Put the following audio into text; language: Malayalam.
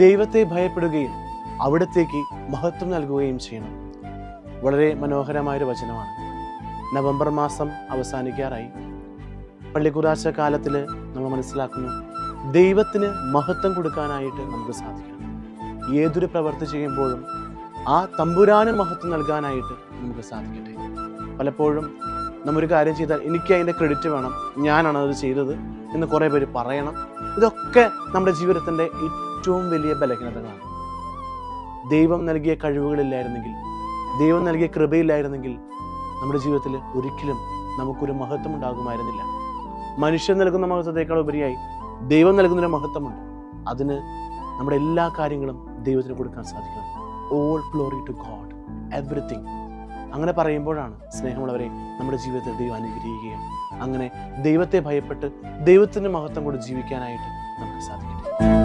ദൈവത്തെ ഭയപ്പെടുകയും അവിടത്തേക്ക് മഹത്വം നൽകുകയും ചെയ്യണം. വളരെ മനോഹരമായൊരു വചനമാണ്. നവംബർ മാസം അവസാനിക്കാറായി. പള്ളിക്കുറാശ കാലത്തിൽ നമ്മൾ മനസ്സിലാക്കുന്നു, ദൈവത്തിന് മഹത്വം കൊടുക്കാനായിട്ട് നമുക്ക് സാധിക്കണം. ഏതൊരു പ്രവൃത്തി ചെയ്യുമ്പോഴും ആ തമ്പുരാന് മഹത്വം നൽകാനായിട്ട് നമുക്ക് സാധിക്കട്ടെ. പലപ്പോഴും നമ്മൊരു കാര്യം ചെയ്താൽ എനിക്ക് അതിൻ്റെ ക്രെഡിറ്റ് വേണം, ഞാനാണ് അത് ചെയ്തത് എന്ന് കുറേ പേര് പറയണം. ഇതൊക്കെ നമ്മുടെ ജീവിതത്തിൻ്റെ ഏറ്റവും വലിയ ബലഹീനതകളാണ്. ദൈവം നൽകിയ കഴിവുകളില്ലായിരുന്നെങ്കിൽ, ദൈവം നൽകിയ കൃപയില്ലായിരുന്നെങ്കിൽ നമ്മുടെ ജീവിതത്തിൽ ഒരിക്കലും നമുക്കൊരു മഹത്വം ഉണ്ടാകുമായിരുന്നില്ല. മനുഷ്യൻ നൽകുന്ന മഹത്വത്തെക്കാൾ ഉപരിയായി ദൈവം നൽകുന്നൊരു മഹത്വമുണ്ട്. അതിന് നമ്മുടെ എല്ലാ കാര്യങ്ങളും ദൈവത്തിന് കൊടുക്കാൻ സാധിക്കണം. All glory to God, everything. അങ്ങനെ പറയുമ്പോഴാണ് സ്നേഹമുള്ളവരെ നമ്മുടെ ജീവിതത്തിൽ ദൈവം അനുഗ്രഹിക്കുകയും അങ്ങനെ ദൈവത്തെ ഭയപ്പെട്ട് ദൈവത്തിൻ്റെ മഹത്വം കൊണ്ട് ജീവിക്കാനായിട്ട് നമുക്ക് സാധിക്കട്ടെ.